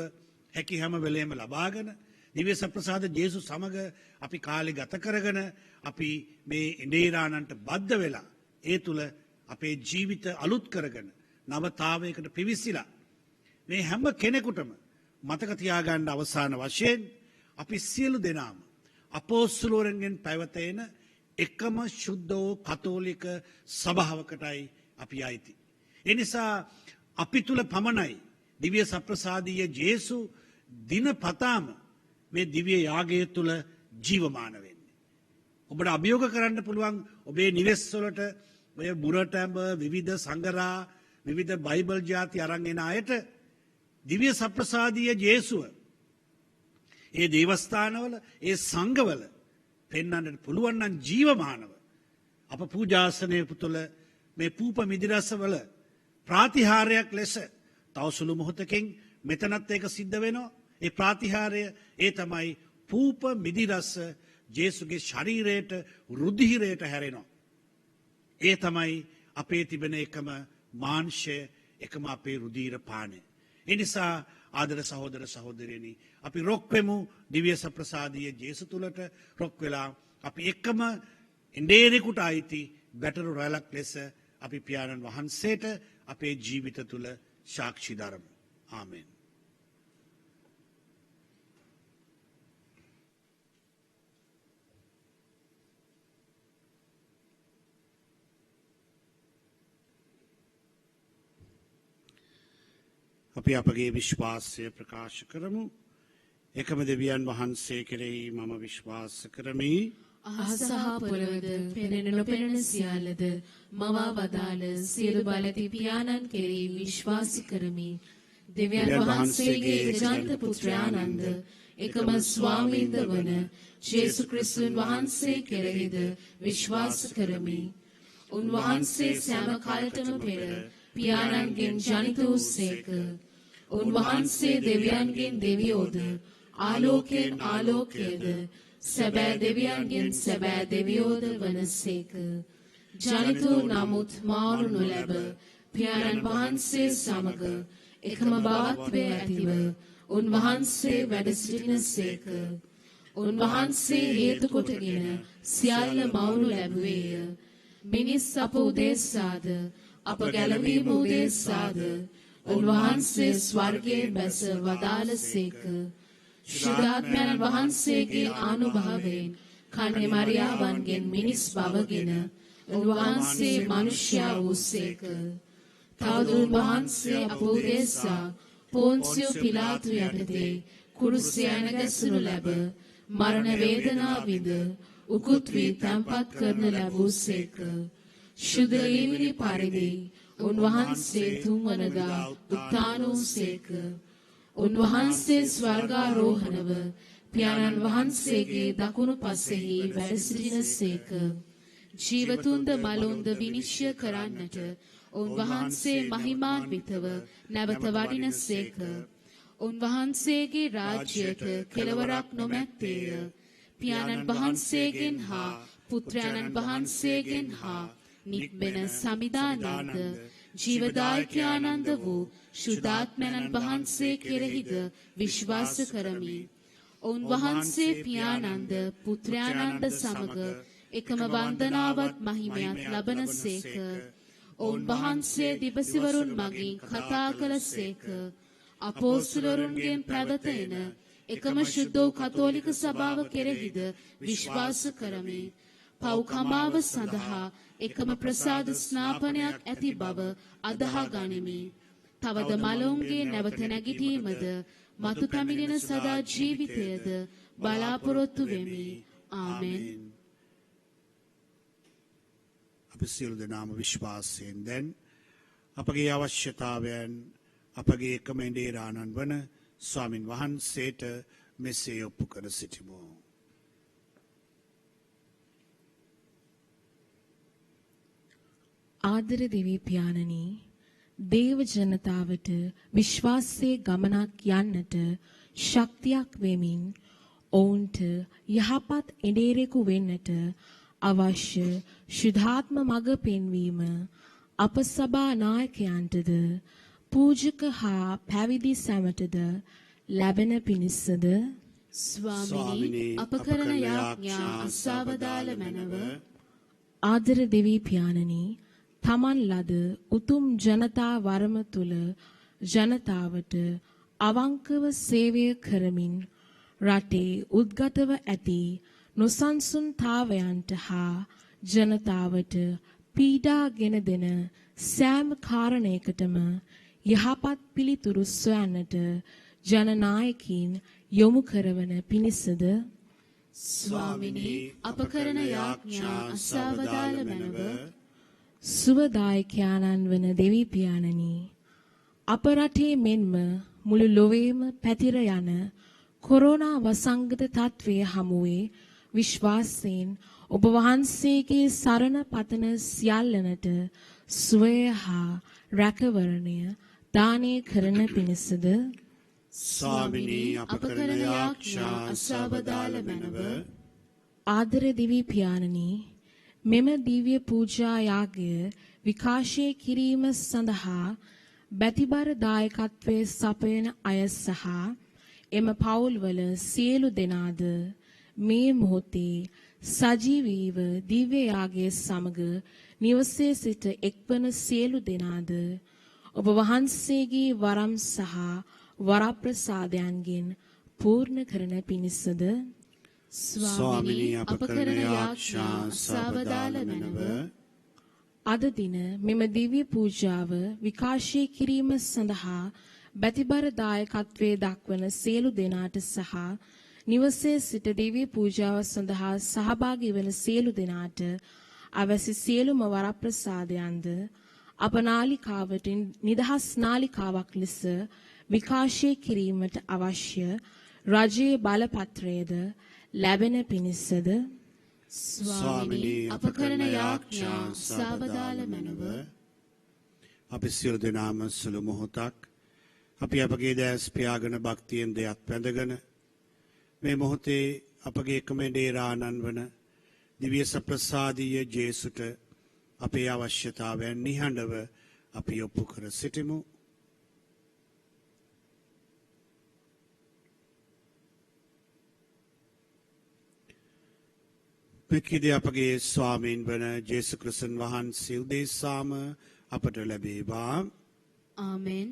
හැකි හැම වෙලේම ලබාගෙන, දිව්‍ය සප්‍රසාද ජේසු සමග අපි කාලේ ගත කරගෙන, අපි මේ එඬේරාණන්ට බද්ධ වෙලා ඒ තුල අපේ ජීවිත අලුත් කරගෙන නවතාවයකට පිවිසිලා මේ හැම කෙනෙකුටම මතක තියාගන්න අවසාන වශයෙන් අපි සියලු දෙනාම අපෝස්තලවරුන්ගෙන් පැවතෙන එකම ශුද්ධ වූ කතෝලික සභාවකටයි අපි අයිති. ඒ නිසා අපි තුල පමණයි දිව්‍ය සප්‍රසාදීය ජේසු දිනපතාම මේ දිව්‍ය යාගය තුල ජීවමාන වෙන්නේ. ඔබට අභියෝග කරන්න පුළුවන් ඔබේ නිවෙස්වලට ඔය බුරටැඹ, විවිධ සංගරා, විවිධ බයිබල් ಜಾති අරන් එන අයට දිව්‍ය සප්‍රසාදීය ජේසුව ඒ දේවස්ථානවල, ඒ සංඝවල පෙන්වන්නට පුළුවන් නම් ජීවමානව අප පූජාසනය තුළ මේ පූප මිදිරසවල ප්‍රාතිහාරයක් ලෙස තව සුළු මොහොතකින් මෙතනත් ඒක සිද්ධ වෙනවා. ඒ ප්‍රාතිහාරය ඒ තමයි පූප මිදිරස ජේසුගේ ශරීරයට, රුධිරයට හැරෙනවා. ඒ තමයි අපේ තිබෙන එකම මාංශය, එකම අපේ රුධිර පානය. ඒ නිසා ආදර සහෝදර සහෝදරියනි, අපි රොක් වෙමු දිව්‍ය සප්‍රසාදීය ජේසු තුලට. රොක් වෙලා අපි එකම එඬේරෙකුට අයිති බැටළු රැලක් ලෙස අපි පියාණන් වහන්සේට අපේ ජීවිත තුල සාක්ෂි දරමු. ආමෙන්. අපි අපගේ විශ්වාසය ප්‍රකාශ කරමු. එකම දෙවියන් වහන්සේ කෙරෙහි මම විශ්වාස කරමි. අහස හා පොළොවද පෙනෙන නොපෙනෙන සියල්ලද මවා වදාළ සියලු බලති පියාණන් කෙරෙහි විශ්වාස කරමි. දෙවියන් වහන්සේගේ ජනිත පුත්‍රයානන්ද එකම ස්වාමීන්ද වන ජේසු ක්‍රිස්තුන් වහන්සේ කෙරෙහිද විශ්වාස කරමි. උන්වහන්සේ සෑම කාලයකම පෙර පියාණන්ගෙන් ජනිත වූසේක. උන්වහන්සේ දෙවියන්ගෙන් දෙවියෝද ආලෝකයෙන් ආලෝකයේද සැබෑ දෙවියන්ගෙන් සැබෑ දෙවියෝද වනසේක. ජනිත වූ නමුත් මාරු නොලැබ පියාණන් වහන්සේ සමග එකම භාවත්වය ඇතිව උන්වහන්සේ වැඩ සිටිනසේක. උන්වහන්සේ හේතු කොටගෙන සියල්ල මවනු ලැබුවේය. මිනිස් අප උදෙසාද අප ගැලවීම උදෙසාද උන්වහන්සේ ස්වර්ගයේ බැස වදාළසේක. ශුද්ධාත්මයන් වහන්සේගේ ආනුභාවයෙන් කන්නේ මරියාවන්ගෙන් මිනිස් බවගෙන උන්වහන්සේ මනුෂ්‍යයා වූසේක. තවද උන්වහන්සේ අප උදෙසා පොන්සියෝ පිලාතු යටතේ කුරුසියේ නැගසනු ලැබ මරණ වේදනා විඳ උකුත් වී තැන්පත් කරන ලැබූසේක. ශුද්ධ ඊවිලි පරිදි උන්වහන්සේ තුන්වනදා උත්ථාන වූසේක. උන්වහන්සේ ස්වර්ගාරෝහණව පියාණන් වහන්සේගේ දකුණු පසෙහි වැඩ සිටිනසේක. ජීවතුන්ද මලුන්ද විනිශ්චය කරන්නට උන්වහන්සේ මහිමාන්විතව නැවත වඩිනසේක. උන්වහන්සේගේ රාජ්‍යයට කෙලවරක් නොමැත්තේය. පියාණන් වහන්සේගෙන් හා පුත්‍රයන්න් වහන්සේගෙන් හා නික්මෙන සමිදානන්ද ජීවදායකයානන්ද වූ ශුද්ධාත්මයන් වහන්සේ කෙරෙහිද විශ්වාස කරමි. උන්වහන්සේ පියාණන්ද පුත්‍රයානන්ද සමග එකම වන්දනාවත් මහිමයත් ලබනසේක. උන්වහන්සේ දිවසිවරුන් මගින් කතා කළසේක. අපෝස්තලරුන්ගෙන් පැවතෙන එකම ශුද්ධ වූ කතෝලික සභාව කෙරෙහිද විශ්වාස කරමි. පව්කමාව සඳහා එකම ප්‍රසාද ස්නාපනයක් ඇති බව අදහා ගනිමි. තවද මලවුන්ගේ නැවත නැගිටීමද මතු පැමිණෙන සදා ජීවිතයද බලාපොරොත්තු වෙමි. ආමෙන්. අපි සියලු දෙනාම විශ්වාසයෙන් දැන් අපගේ අවශ්‍යතාවයන් අපගේ එකම එඬේරාණන් වන ස්වාමින් වහන්සේට මෙසේ ඔප්පු කර සිටිමු. ආදර දෙවී පියාණනි, දේව ජනතාවට විශ්වාසයේ ගමනක් යන්නට ශක්තියක් වෙමින් ඔවුන්ට යහපත් එඬේරෙකු වෙන්නට අවශ්‍ය ශුද්ධාත්ම මඟ පෙන්වීම අප සභා නායකයන්ටද පූජක හා පැවිදි සැමටද ලැබෙන පිණිසද ස්වාමිනී අප කරන යාඥා අසවදාල මැනව. ආදර දෙවී පියාණනි, තමන් ලද උතුම් ජනතා වරම තුල ජනතාවට අවංකව සේවය කරමින් රටේ උද්ගතව ඇති නොසන්සුන්තාවයන්ට හා ජනතාවට පීඩා ගෙන දෙන සෑම කාරණයකටම යහපත් පිළිතුරු සොයන්නට ජනනායකයින් යොමු කරවන පිණිසද ස්වාමිනී අප කරන යාඥා අසවදාල මැනව. සුවදායකයාණන් වන දෙවී පියාණනි, අප රටේ මෙන්ම මුළු ලොවේම පැතිර යන කොරෝනා වසංගත තත්ත්වය හමුවේ විශ්වාසයෙන් ඔබ වහන්සේගේ සරණ පතන සියල්ලනට සුවය හා රැකවරණය දානය කරන පිණිසද ස්වාමිනී අප කරන යාඥා අසවදාල මැනව. ආදර දෙවී පියාණනි, මෙම දිව්‍ය පූජා යාගය විකාශය කිරීම සඳහා බැතිබර දායකත්වයේ සපයන අය සහ එම පවුල්වල සියලු දෙනාද මේ මොහොතේ සජීවීව දිව්‍ය යාගයේ සමග නිවසේ සිට එක්වන සියලු දෙනාද ඔබ වහන්සේගේ වරම් සහ වරප්‍රසාදයන්ගෙන් පූර්ණ කරන පිණිසද ස්වාමිනී අප කරන යාඥා අසවදාල මැනව. අද දින මෙම දිව්‍ය පූජාව විකාශය කිරීම සඳහා බැතිබර දායකත්වයේ දක්වන සියලු දෙනාට සහ නිවසේ සිට දිව්‍ය පූජාව සඳහා සහභාගී වන සියලු දෙනාට අවශ්‍ය සියලුම වරප්‍රසාදයන්ද අප නාලිකාවට නිදහස් නාලිකාවක් ලෙස විකාශය කිරීමට අවශ්‍ය රජයේ බලපත්‍රයේද ලැබෙන පිණිසද ස්වාමිනී අප කරන යාඥා සාවදාල මැනව. අපි සියලු දෙනාම සුළු මොහොතක් අපි අපගේ දැස් පියාගෙන භක්තියෙන් දෙයක් පැඳගෙන මේ මොහොතේ අපගේ එකම ඩේරාණන් වන දිව්‍ය සප්‍රසාදීය ජේසුට අපේ අවශ්‍යතාවයන් නිහඬව අපි ඔප්පු කර සිටිමු. මෙකිද අපගේ ස්වාමීන් වන ජේසු ක්‍රිස්තුන් වහන්සේ උදෙසාම අපට ලැබේවා. ආමෙන්.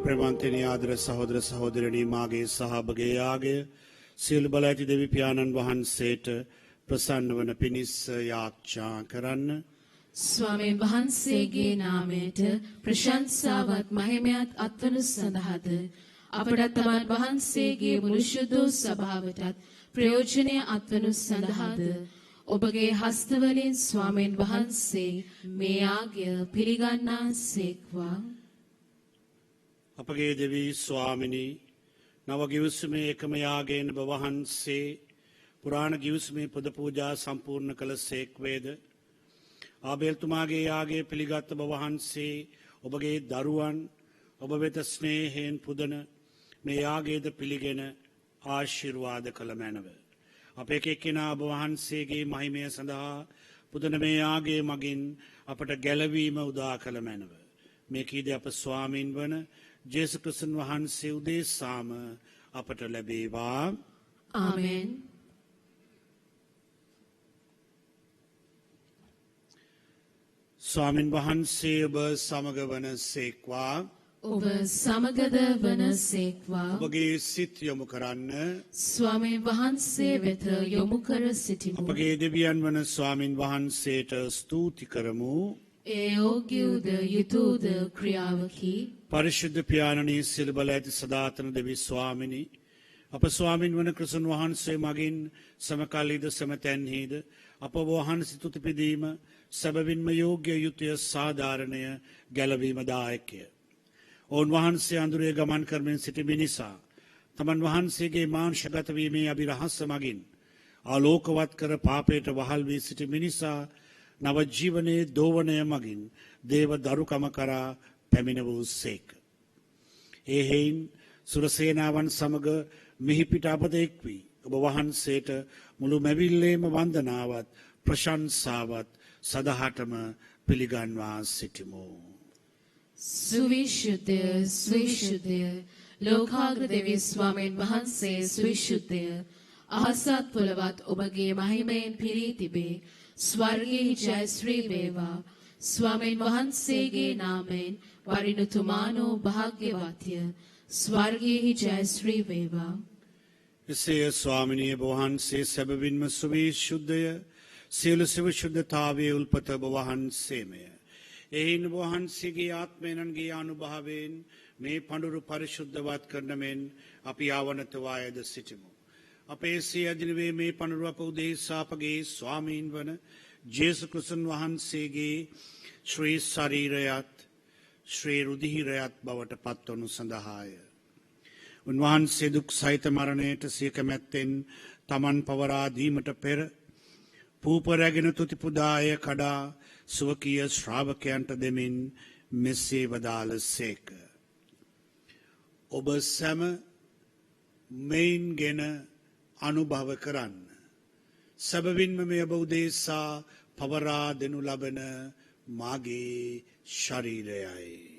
ප්‍රවන්තනී ආදර සහෝදර සහෝදරණී මාගේ සහභගේ යාගය සියලු බල ඇති දෙවි පියාණන් වහන්සේට ප්‍රසන්න වන පිණිස යාච්ඡා කරන්න. ස්වාමීන් වහන්සේගේ නාමයට ප්‍රශංසාවත් මහිමයත් අත්වනු සඳහාද අපට තමන් වහන්සේගේ මුළු ශුද්ධ සභාවටත් ප්‍රයෝජනය අත්වනු සඳහාද ඔබගේ හස්තවලින් ස්වාමීන් වහන්සේ මේ යාගය පිළිගන්නාසේක්වා. අපගේ දෙවී ස්වාමිනී නව ගිවිසුමේ එකම යාගයෙන් ඔබ වහන්සේ පුරාණ ගිවිසුමේ පුද පූජා සම්පූර්ණ කළ සේක්වේද. ආබේල්තුමාගේ යාගේ පිළිගත් ඔබ වහන්සේ ඔබගේ දරුවන් ඔබ වෙත ස්නේහයෙන් පුදන මේ යාගේද පිළිගෙන ආශිර්වාද කළ මැනව. අප එකෙක්කෙනා ඔබ වහන්සේගේ මහිමය සඳහා පුදන මේ යාගේ මගින් අපට ගැලවීම උදා කළ මැනව. මේකීද අප ස්වාමීන් වන ජේසු ක්‍රිස්තුන් වහන්සේ උදෙසාම අපට ලැබේවා. ආමෙන්. ස්වාමින් වහන්සේ ඔබ සමග වන සේක්වා. ඔබ සමගද වන සේක්වා. ඔබගේ සිත් යොමු කරන්න. ස්වාමීන් වහන්සේ වෙත යොමු කර සිටිමු. අපගේ දෙවියන් වන ස්වාමින් වහන්සේට ස්තුති කරමු. ඒ යෝග්‍යද යුතුද ක්‍රියාවකි. පරිශුද්ධ පියාණනී සියලු බල ඇති සදාතන දෙවි ස්වාමිනී අප ස්වාමින් වන ක්‍රිස්තුන් වහන්සේ මගින් සමකල්හිද සමතැන්හිද අප වහන්සේ තුති පිදීම සැබවින්ම යෝග්‍ය යුතුය සාධාරණය ගැලවීම දායකය. ඔවුන් වහන්සේ අඳුරේ ගමන් කරමින් සිටිමි නිසා තමන් වහන්සේගේ මාංශගත වීමේ අභිරහස්ස මගින් ආලෝකවත් කර පාපයට වහල් වී සිටිමි නිසා නව ජීවනයේ දෝවනය මගින් දේව දරුකම කරා පැමිණ වූ සේක. ඒ හේයින් සුරසේනාවන් සමග මිහිපිට අපද එක් වී ඔබ වහන්සේට මුළු මැවිල්ලේම වන්දනාවත් ප්‍රශංසාවත් සදහටම පිළිගන්වා සිටිමු. සුවිශුද්ධය සුවිශුද්ධය ලෝකාග්‍ර දෙවි ස්වාමීන් වහන්සේ සුවිශුද්ධය අහසත් පොළවත් ඔබගේ මහිමයෙන් පිරී තිබේ. ස්වර්ගයේ ජයශ්‍රී වේවා. ස්වාමීන් වහන්සේගේ නාමයෙන් වරිණතුමානෝ භාග්‍යවත්ය. ස්වර්ගයේ ජයශ්‍රී වේවා. එසේ ස්වාමිනිය වහන්සේ සැබවින්ම සුවිශුද්ධය සියලු සිව ශුද්ධතාවයේ උල්පත ඔබ වහන්සේමය. එයින් වහන්සේගේ ආත්මයන්ගේ අනුභවයෙන් මේ පඬුරු පරිශුද්ධවත් කරන මෙන් අපි ආවනතවායද සිටිමු. අපේ සිය අදිනවේ මේ පඬුරු අප උදෙසා අපගේ ස්වාමීන් වන ජේසු ක්‍රිස්තුන් වහන්සේගේ ශ්‍රී ශරීරයත් ශ්‍රී රුධිරයත් බවට පත්වනු සඳහාය. උන්වහන්සේ දුක් සහිත මරණයට සිය කැමැත්තෙන් තමන් පවරා දීමට පෙර පූපරැගෙන තුතිපුදාය කඩා සුවකීය ශ්‍රාවකයන්ට දෙමින් මෙසේ වදාළසේක. ඔබ සැම මෙයින්ගෙන අනුභව කරන්න. සැබවින්ම මෙය ඔබ උදෙසා පවරා දෙනු ලබන මාගේ ශරීරයයි.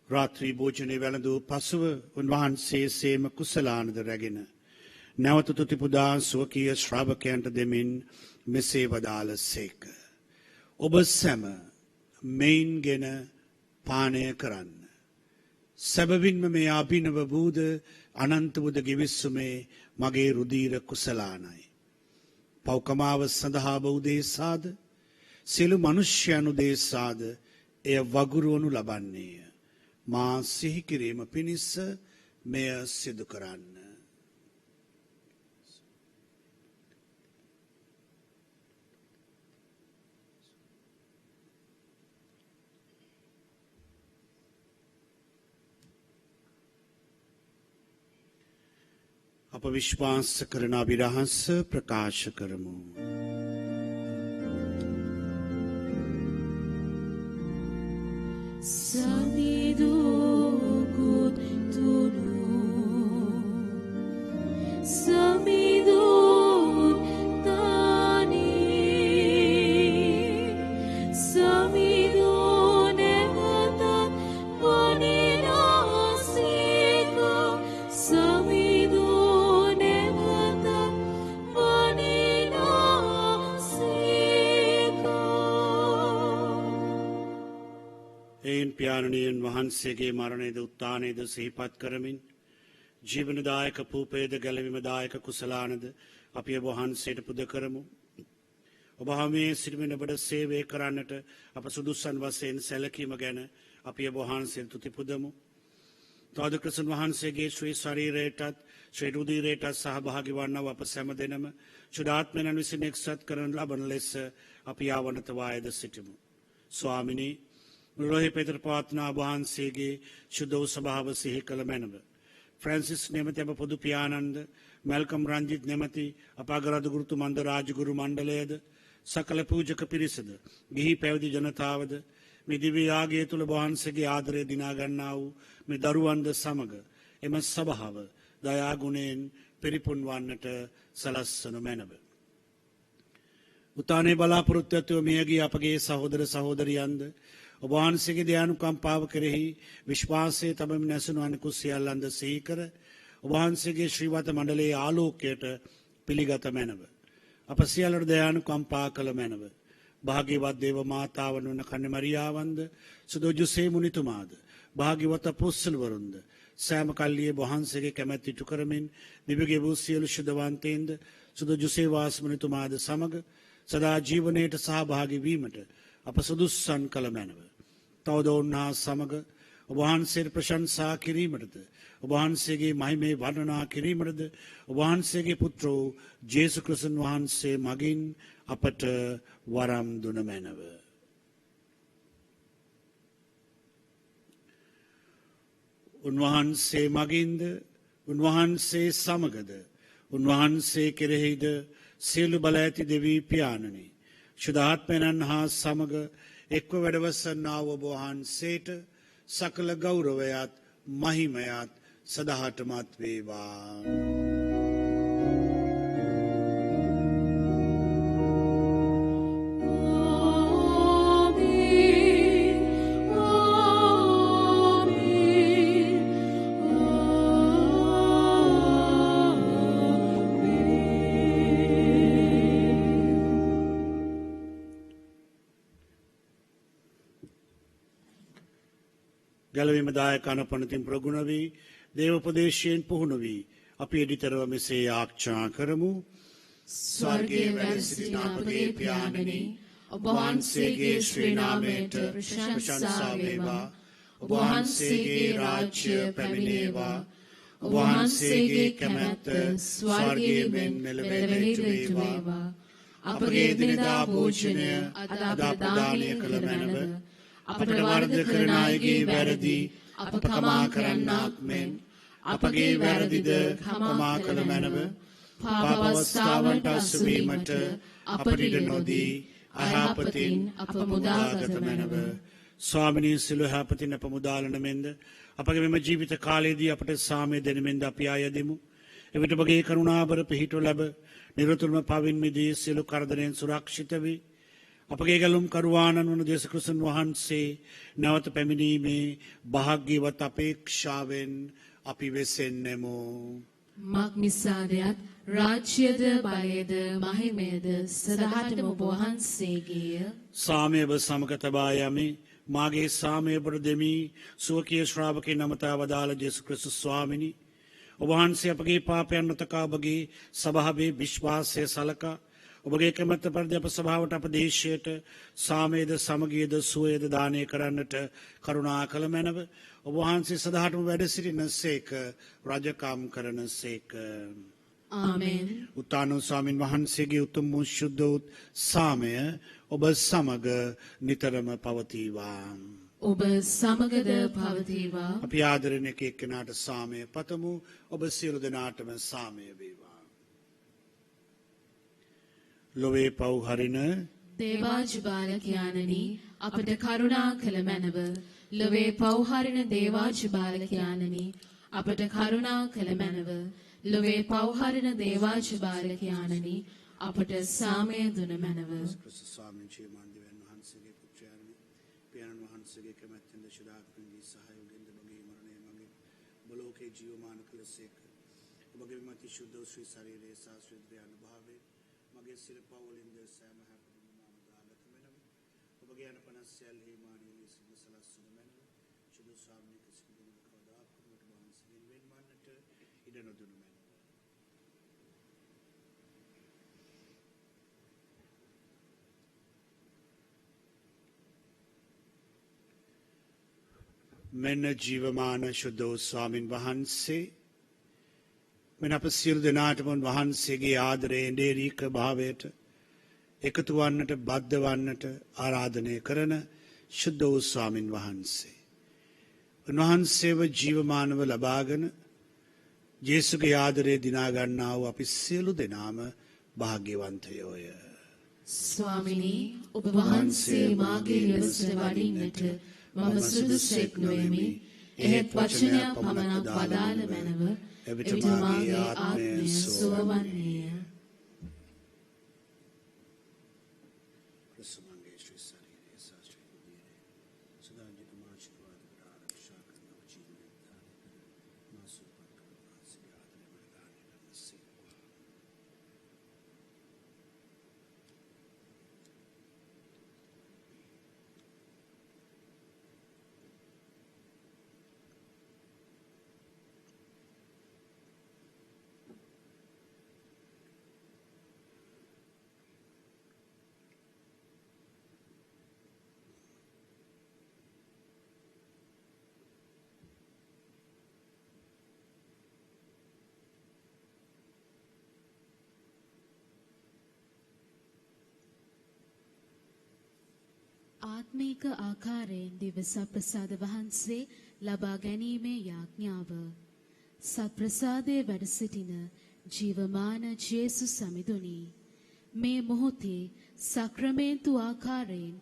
රාත්‍රී භෝජනය වැළඳූ පසුව උන්වහන්සේ සේම කුසලානද රැගෙන නැවත තුතිපුදා ස්වකීය ශ්‍රාවකයන්ට දෙමින් මෙසේ වදාළසේක. ඔබ සැම මෙයින්ගෙන පානය කරන්න. සැබවින්ම මේ අභිනව වූද අනන්ත වූද ගිවිස්සුමේ මගේ රුධීර කුසලානයි. පෞකමාව සඳහා බෞදේසාද සියලු මනුෂ්‍යයනු දේසාද එය වගුරුවනු ලබන්නේය. මා සිහිකිරීම පිණිස මෙය සිදු කරන්න. අප විශ්වාස කරන අභිරහස ප්‍රකාශ කරමු. Samidukut tunu Samidun tani Samidun evatat paninasika Samidun evatat paninasika එයින් පියාණනියන් වහන්සේගේ මරණයද උත්ථානයද සිහිපත් කරමින් ජීවනදායක පූපේද ගැලවීමදායක කුසලානද අපි ඔබ වහන්සේට පුද කරමු. ඔබ හමුවේ සිටින ඔබට සේවය කරන්නට අප සුදුසන් වශයෙන් සැලකීම ගැන අපි ඔබ වහන්සේට තුති පුදමු. තවද ක්‍රිස්තුන් වහන්සේගේ ශ්‍රී ශරීරයටත් ශ්‍රී රුධිරයටත් සහභාගී වන්නව අප සැම දෙනම ශුද්ධාත්මයන් විසින් එක්සත් කරන ලබන ලෙස අපි ආවනතවායද සිටිමු. ස්වාමිනී රෝහි පෙතර පවත්නා වහන්සේගේ ශුද්ධ වූ ස්වභාව සිහි කළ මැනව. ෆ්‍රැන්සිස් නෙමැති අප පොදු පියාණන්ද මැල්කම් රංජිත් නෙමැති අප අගරාධ ගුරුතු මණ්ඩල රාජගුරු මණ්ඩලයද සකල පූජක පිරිසද ගිහි පැවිදි ජනතාවද මේ දිව්‍ය යාගය තුල වහන්සේගේ ආදරය දිනා ගන්නා වූ මේ දරුවන්ද සමග එම සභාව දයා ගුණයෙන් පරිපූර්ණ වන්නට සලස්වනු මැනව. උතානේ බලාපොරොත්තු ඇතුව මියගිය අපගේ සහෝදර සහෝදරියන්ද ඔබ වහන්සේගේ දයානුකම්පාව කෙරෙහි විශ්වාසයේ තබමින් ඇසුණු අනිකුත් සියල්ලන්ද සිහි කර ඔබ වහන්සේගේ ශ්‍රීවත මණ්ඩලයේ ආලෝකයට පිළිගත මැනව. අප සියල්ලට දයානුකම්පා කළ මැනව. භාග්‍යවත් දේව මාතාවන වන කන්‍ය මරියාවන්ද සුදෝ ජොසේ මුනිතුමාද භාග්‍යවත් අපොස්තලවරුන්ද සෑම කල්ලියේ වහන්සේගේ කැමැත්ත ඉටු කරමින් දිව්‍ය වූ සියලු ශුද්ධවන්තයින්ද සුදෝ ජොසේ වාස් මුනිතුමාද සමග සදා ජීවනයේට සහභාගී වීමට අප සුදුස්සන් කළ මැනව. තවද ඔවුන්හා සමග ඔබවහන්සේට ප්‍රශංසා කිරීමටද ඔබවහන්සේගේ මහිමේ වර්ණනා කිරීමටද ඔබවහන්සේගේ පුත්‍ර වූ ජේසු ක්‍රිස්තුන් වහන්සේ මගින් අපට වරම් දුන මැනව. උන්වහන්සේ මගින්ද උන්වහන්සේ සමගද උන්වහන්සේ කෙරෙහිද සියලු බල ඇති දෙවී පියාණනි ශුද්ධාත්මයන් හා සමග එක්ව වැඩවසන්නා ඔබ වහන්සේට සකල ගෞරවයත් මහිමයත් සදහටමත් වේවා. ගැලවීම දායකන පනතින් ප්‍රගුණ වී දේවපදේශයෙන් පුහුණු වී අපි එඩිතරව මෙසේ ආරක්ෂා කරමු. ස්වර්ගයේ වැඩ සිටින අපගේ පියාණනි, ඔබ වහන්සේගේ ශ්‍රී නාමයට ප්‍රශංසා වේවා. ඔබ වහන්සේගේ රාජ්‍ය පැමිණේවා. ඔබ වහන්සේගේ කැමැත්ත ස්වර්ගයේ මෙන් මෙලොව වේවා. අපගේ දිනදා භෝජනය අද අප දානය කළ මැනව. අපට වරද කරන අයගේ වැරදි අප කමා කරන්නාක් මෙන් අපගේ වැරදිද කමා කළ මැනව. පාප අවස්ථාවට අසුවීමට අපට ඉඩ නොදී අයහපතින් අප මුදාගත මැනව. ස්වාමිනී සිළු යහපතින් අප මුදාලන මෙන්ද අපගේ මෙම ජීවිත කාලයේදී අපට සාමය දෙන මෙන්ද අපි ආයදෙමු. එවිට ඔබගේ කරුණාබර පිහිටු ලැබ නිරතුරුවම පවින් මිදී සියලු කරදරයෙන් සුරක්ෂිත වී අපගේ ගැලුම් කරුවාණන් වන යේසුස් ක්‍රිස්තුන් වහන්සේ නැවත පැමිණීමේ භාග්‍යවත් අපේක්ෂාවෙන් අපි වෙසෙන්නෙමු. මක් නිසාදයත් රාජ්‍යද බලයද මහිමයද සදහටම ඔබ වහන්සේගේය. සාමය ඔබ සමග තබා යමි. මාගේ සාමය ඔබට දෙමි. සුවකීය ශ්‍රාවකේ නමතා වදාළ යේසුස් ක්‍රිස්තුස් ස්වාමිනී, ඔබ වහන්සේ අපගේ පාපයන් නොතකා ඔබගේ සභාවේ විශ්වාසය සලකා ඔබගේ කැමැත්ත පරිදි අප සභාවට අප දේශයට සාමයද සමගියද සුවයද දානය කරන්නට කරුණා කළ මැනව. ඔබ වහන්සේ සදහටම වැඩ සිටින සේක, රජකම් කරන සේක. ආමෙන්. උත්තාන ස්වාමින් වහන්සේගේ උතුම් වූ ශුද්ධ වූ සාමය ඔබ සමග නිතරම පවතිවා. ඔබ සමගද පවතිවා. අපි ආදරණ එක එක්කෙනාට සාමය පතමු. ඔබ සියලු දෙනාටම සාමය වේවා. ලොවේ පව් හරින දේවාජ්බාලකයාණනි, අපට කරුණා කළ මැනව. ලොවේ පව් හරින දේවාජ්බාලකයාණනි, අපට කරුණා කළ මැනව. ලොවේ පව් හරින දේවාජ්බාලකයාණනි, අපට සාමය දුන මැනව. ක්‍රිස්තුස් ස්වාමීන් ජීවමාන දෙවියන් වහන්සේගේ පුත්‍රයාණනි, පියාණන් වහන්සේගේ කැමැත්තෙන්ද ශිරාක්කන්ගේ සහයෝගයෙන්ද මගේ මරණය මගේ බලෝකේ ජීවමාන කළසේක. ඔබගේ මති ශුද්ධ ශ්‍රී ශරීරයේ සාස්ත්‍රිය අනුභවයේ මගේ සිර පවලින්ද සෑම හැපදීම දාගත මැනව. ඔබගේ අනපනස් සැල්හි මානීය සලස්සන මැනව. ශුද්ධ ස්වාමීන් කිසිදු කවදාකවත් වහන්සේගෙන් වෙන්වන්නට ඉඩ නොදුන මැනව. මෙන්න ජීවමාන ශුද්ධ ස්වාමින් වහන්සේ, මෙන්න අප සියලු දෙනාටම වහන්සේගේ ආදරයෙන් දේරීක භාවයට එකතු වන්නට බද්ධ වන්නට ආරාධනය කරන ශුද්ධ වූ ස්වාමින් වහන්සේ, උන්වහන්සේව ජීවමානව ලබාගෙන යේසුගේ ආදරය දිනා ගන්නා වූ අපි සියලු දෙනාම භාග්‍යවන්තයෝය. ස්වාමිනී, ඔබ වහන්සේ මාගේ නිවසට වඩින්නට මම සුදුසෙක් නොෙමි. එහෙත් වචනයක් පමණක් වදාළ මැනව. එවිට මාගේ ආත්මය සුවවන්නේය. ආත්මීක ආකාරයෙන් දිවස ප්‍රසාද වහන්සේ ලබා ගැනීමේ යාඥාව. සත්ප්‍රසාදයේ වැඩ සිටින ජීවමාන ජේසුස් සමිඳුනි, මේ මොහොතේ සක්‍රමේන්තු ආකාරයෙන්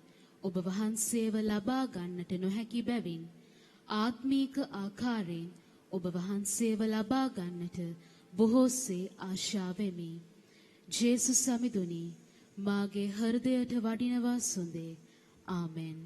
ඔබ වහන්සේව ලබා ගන්නට නොහැකි බැවින් ආත්මීක ආකාරයෙන් ඔබ වහන්සේව ලබා ගන්නට බොහෝසේ ආශාවෙමි. ජේසුස් සමිඳුනි මාගේ හෘදයට වඩිනවා සොඳේ. ආමෙන්.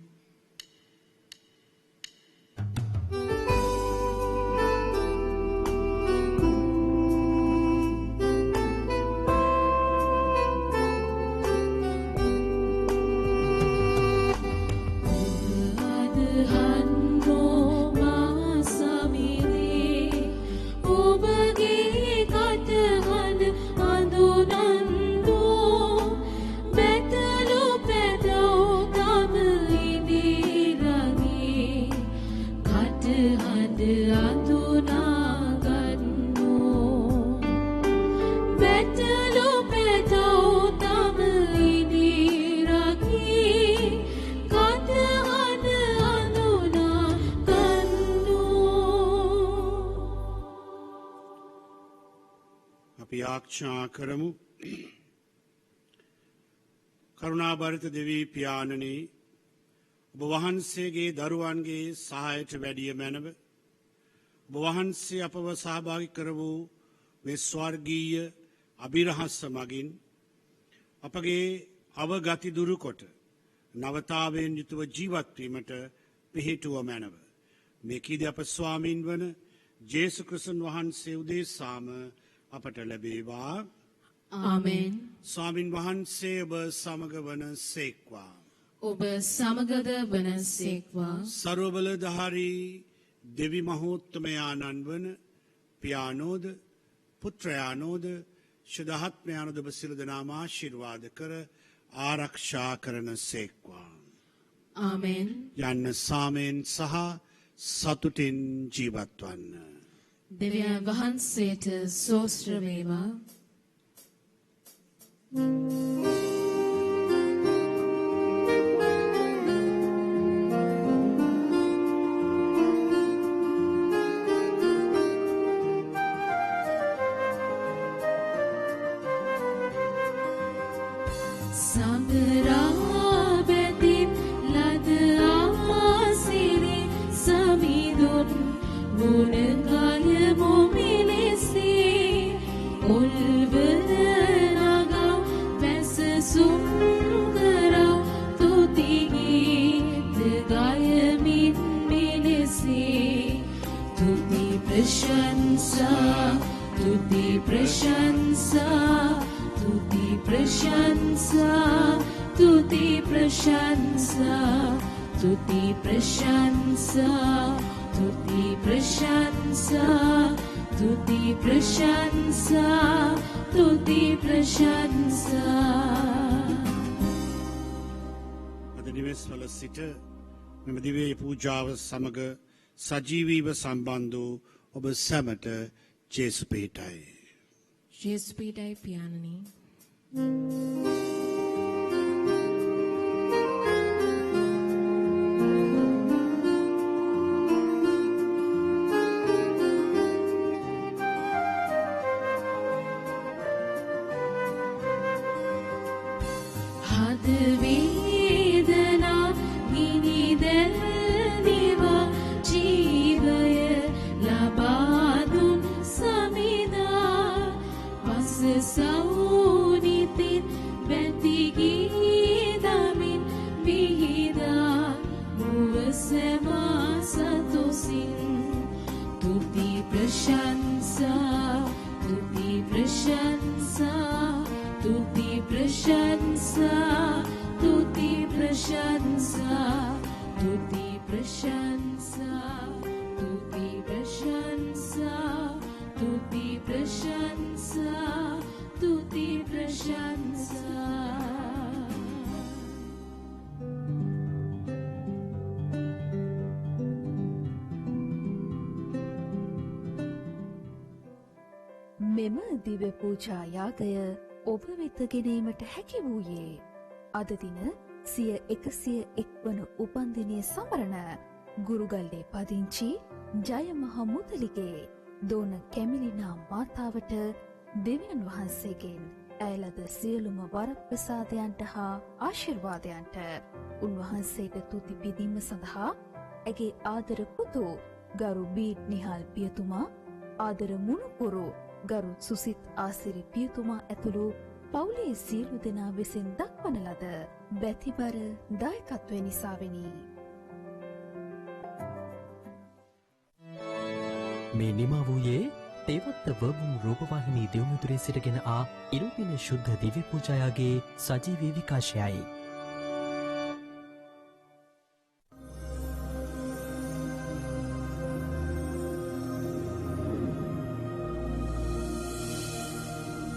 ආරක්ෂා කරමු. කරුණාබරිත දෙවී පියාණනි ඔබ වහන්සේගේ දරුවන්ගේ සහායට වැඩිය මැනව ඔබ වහන්සේ අපව සහභාගී කර වූ මේ ස්වර්ගීය අභිරහස මගින් අපගේ අවගති දුරු කොට නවතාවයෙන් යුතුව ජීවත් වීමට පිහිටුව මැනව. මේකීදී අප ස්වාමීන් වන ජේසුස් ක්‍රිස්තුන් වහන්සේ උදෙසාම අපට ලැබේවා. ආමෙන්. ස්වාමින් වහන්සේ ඔබ සමග වන සේක්වා. ඔබ සමගද වන සේක්වා. සර්වබලධාරී දෙවි මහෝත්තමයාණන් වන පියානෝද පුත්‍රයානෝද ශුද්ධාත්මයානෝද ඔබ සියලු දෙනාම ආශිර්වාද කර ආරක්ෂා කරන සේක්වා. ආමෙන්. යන්න සාමයෙන් සහ සතුටින් ජීවත් වන්න. දෙවියන් වහන්සේට සෝස්ත්‍ර වේවා. මෙම දිව්‍ය පූජාව සමග සජීවීව සම්බන්ධ වූ ඔබ සැමට ජේසුස් පිහිටයි. ජේසුස් පිහිටයි පියාණනි. මෙම දිව්‍ය පූජා යාගය ඔබ වෙත ගෙනීමට හැකි වූයේ අද දින සිය 101 වන උපන්දිනය සමරන ගුරුගල්ලේ පදිංචි ජය මහ මුදලිගේ දෝන කැමිලිනා මාතාවට දෙවියන් වහන්සේගෙන් ඇයලද සියලුම වරප්‍රසාදයන්ට හා ආශිර්වාදයන්ට උන්වහන්සේට තුති පිදීම සඳහා ඇගේ ආදර පුතු ගරු බීට් නිහල් පියතුමා, ආදර මුණුපුරු ගරු සුසිත් ආසිරි පියතුමා ඇතුළු පවුලේ සියලු දෙනා විසින් දක්වන ලද බැතිබර දායකත්වය නිසාවෙනි. මේ නිමා වූයේ තේවත්ත වර්බුම් රූපවාහිනී දෙව්මුදුරේ සිටගෙන ආ ඉරුවින ශුද්ධ දිව්‍ය පූජායාගේ සජීවී විකාශයයි.